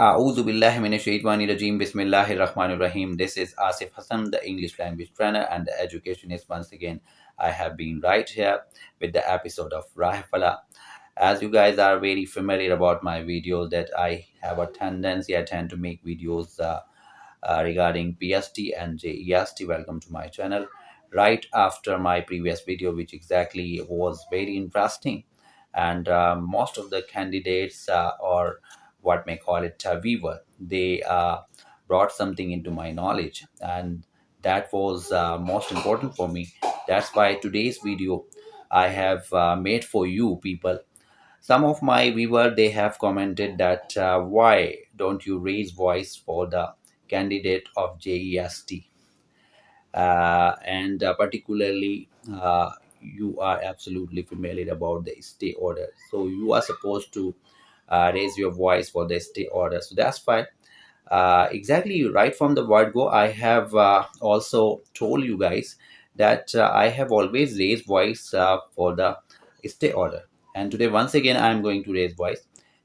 A'udhu billahi minash shaitani rajim. Bismillahir Rahmanir Rahim. This is Asif Hassan, the English language trainer and the educationist. Once again, I have been right here with the episode of Rahfala. As you guys are very familiar about my videos, that I have a tendency, I tend to make videos regarding PST and JEST. Welcome to my channel. Right after my previous video, which exactly was very interesting, and most of the candidates or what may call it viewer, they brought something into my knowledge, and that was most important for me. That's why today's video I have made for you people. Some of my viewer, they have commented that why don't you raise voice for the candidate of JEST, and particularly you are absolutely familiar about the stay order, so you are supposed to raise your voice for the stay order. So that's fine. Exactly right from the word go, I have also told you guys that I have always raised voice for the stay order, and today once again I am going to raise voice.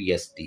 PST।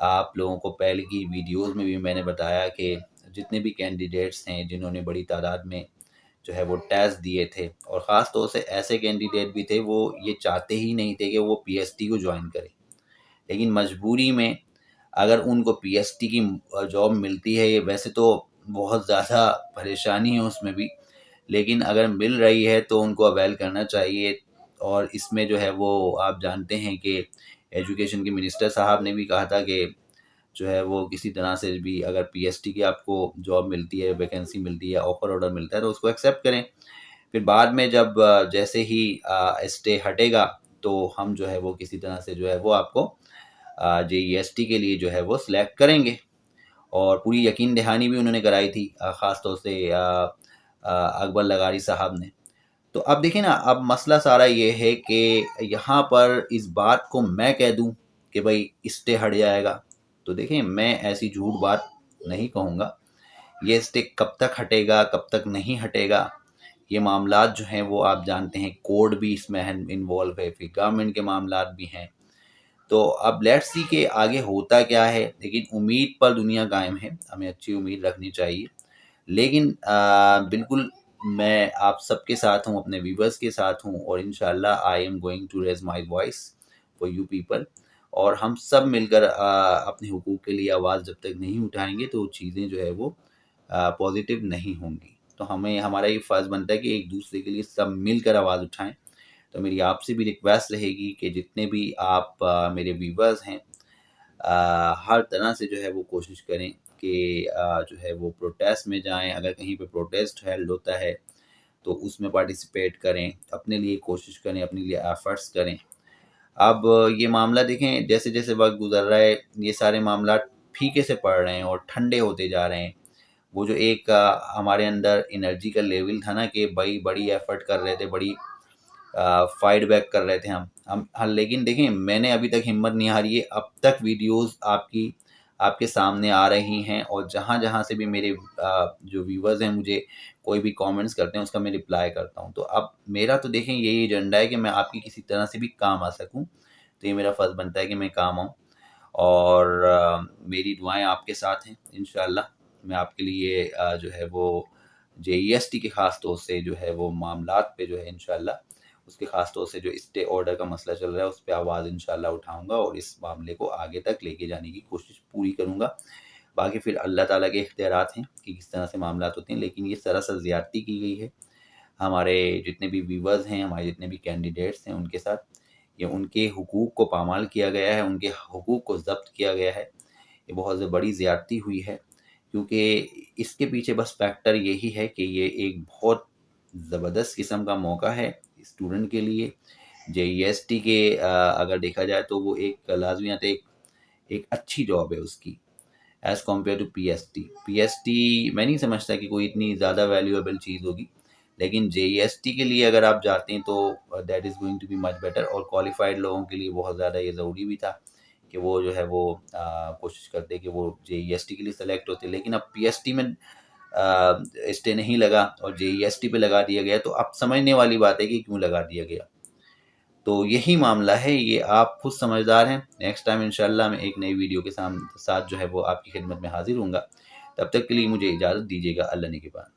آپ لوگوں کو پہلے کی videos میں بھی میں نے بتایا کہ جتنے بھی کینڈیڈیٹس ہیں جنہوں نے بڑی تعداد میں جو ہے وہ ٹیسٹ دیے تھے، اور خاص طور سے ایسے کینڈیڈیٹ بھی تھے وہ یہ چاہتے ہی نہیں تھے کہ وہ پی ایس ٹی کو جوائن کریں، لیکن مجبوری میں اگر ان کو پی ایس ٹی کی جاب ملتی ہے، یہ ویسے تو بہت زیادہ پریشانی ہے اس میں بھی، لیکن اگر مل رہی ہے تو ان کو اویل کرنا چاہیے۔ اور اس میں جو ہے وہ آپ جانتے ہیں کہ ایجوکیشن کے منسٹر صاحب نے بھی کہا تھا کہ جو ہے وہ کسی طرح سے بھی اگر پی ایس ٹی کی آپ کو جاب ملتی ہے، ویکینسی ملتی ہے، آفر آرڈر ملتا ہے تو اس کو ایکسیپٹ کریں، پھر بعد میں جب جیسے ہی اسٹے ہٹے گا تو ہم جو ہے وہ کسی طرح سے جو ہے وہ آپ کو جے ای ایس ٹی کے لیے جو ہے وہ سلیکٹ کریں گے۔ اور پوری یقین دہانی بھی انہوں نے کرائی تھی، خاص طور سے اکبر لغاری صاحب نے۔ تو اب دیکھیں نا، اب مسئلہ سارا یہ ہے کہ یہاں پر اس بات کو میں کہہ دوں کہ بھائی اسٹے ہٹ جائے گا، تو دیکھیں میں ایسی جھوٹ بات نہیں کہوں گا۔ یہ اسٹے کب تک ہٹے گا، کب تک نہیں ہٹے گا، یہ معاملات جو ہیں وہ آپ جانتے ہیں، کوڈ بھی اس میں انوالو ہے، پھر گورنمنٹ کے معاملات بھی ہیں۔ تو اب لیٹس سی کہ آگے ہوتا کیا ہے، لیکن امید پر دنیا قائم ہے، ہمیں اچھی امید رکھنی چاہیے۔ لیکن بالکل میں آپ سب کے ساتھ ہوں، اپنے ویورز کے ساتھ ہوں، اور انشاءاللہ I am going to raise my voice for you people, اور ہم سب مل کر اپنے حقوق کے لیے آواز جب تک نہیں اٹھائیں گے تو چیزیں جو ہے وہ پازیٹیو نہیں ہوں گی۔ تو ہمارا یہ فرض بنتا ہے کہ ایک دوسرے کے لیے سب مل کر آواز اٹھائیں۔ تو میری آپ سے بھی ریکویسٹ رہے گی کہ جتنے بھی آپ میرے ویورز ہیں، ہر طرح سے جو ہے وہ کوشش کریں کہ جو ہے وہ پروٹیسٹ میں جائیں، اگر کہیں پہ پروٹیسٹ ہیلڈ ہوتا ہے تو اس میں پارٹیسپیٹ کریں، اپنے لیے کوشش کریں، اپنے لیے ایفرٹس کریں۔ اب یہ معاملہ دیکھیں، جیسے جیسے وقت گزر رہا ہے یہ سارے معاملات پھیکے سے پڑ رہے ہیں اور ٹھنڈے ہوتے جا رہے ہیں۔ وہ جو ایک ہمارے اندر انرجی کا لیول تھا نا کہ بھائی بڑی ایفرٹ کر رہے تھے، بڑی فائٹ بیک کر رہے تھے ہم، لیکن دیکھیں میں نے ابھی تک ہمت نہیں ہاری ہے، اب تک ویڈیوز آپ کے سامنے آ رہی ہیں، اور جہاں جہاں سے بھی میرے جو ویورز ہیں مجھے کوئی بھی کامنٹس کرتے ہیں اس کا میں رپلائی کرتا ہوں۔ تو اب میرا تو دیکھیں یہی ایجنڈا ہے کہ میں آپ کی کسی طرح سے بھی کام آ سکوں، تو یہ میرا فرض بنتا ہے کہ میں کام آؤں، اور میری دعائیں آپ کے ساتھ ہیں انشاءاللہ۔ میں آپ کے لیے جو ہے وہ جے ای ایس ٹی کے خاص طور سے جو ہے وہ معاملات پہ جو ہے انشاءاللہ، اس کے خاص طور سے جو اسٹے آرڈر کا مسئلہ چل رہا ہے اس پہ آواز انشاءاللہ اٹھاؤں گا، اور اس معاملے کو آگے تک لے کے جانے کی کوشش پوری کروں گا۔ باقی پھر اللہ تعالیٰ کے اختیارات ہیں کہ کس طرح سے معاملات ہوتے ہیں، لیکن یہ سراسر زیادتی کی گئی ہے ہمارے جتنے بھی ویورز ہیں، ہمارے جتنے بھی کینڈیڈیٹس ہیں ان کے ساتھ، یہ ان کے حقوق کو پامال کیا گیا ہے، ان کے حقوق کو ضبط کیا گیا ہے، یہ بہت بڑی زیادتی ہوئی ہے، کیونکہ اس کے پیچھے بس فیکٹر یہی ہے کہ یہ ایک بہت زبردست قسم کا موقع ہے اسٹوڈنٹ کے لیے۔ جے ای ایس ٹی کے اگر دیکھا جائے تو وہ ایک لازمیات ایک اچھی جاب ہے اس کی، as compare to P S T. P S T میں نہیں سمجھتا کہ کوئی اتنی زیادہ ویلیویبل چیز ہوگی، لیکن جے ای ایس ٹی کے لیے اگر آپ جاتے ہیں تو that is going to be much better, اور کوالیفائڈ لوگوں کے لیے بہت زیادہ یہ ضروری بھی تھا کہ وہ جو ہے وہ کوشش کرتے کہ وہ جے ای ایس ٹی کے لیے سلیکٹ ہوتے، لیکن اب پی ایس ٹی میں اسٹے نہیں لگا اور جے ای ایس ٹی پہ لگا دیا گیا، تو اب سمجھنے والی بات ہے کہ کیوں لگا دیا گیا۔ تو یہی معاملہ ہے، یہ آپ خود سمجھدار ہیں۔ نیکسٹ ٹائم انشاءاللہ میں ایک نئی ویڈیو کے ساتھ جو ہے وہ آپ کی خدمت میں حاضر ہوں گا۔ تب تک کے لیے مجھے اجازت دیجیے گا، اللہ نگہبان۔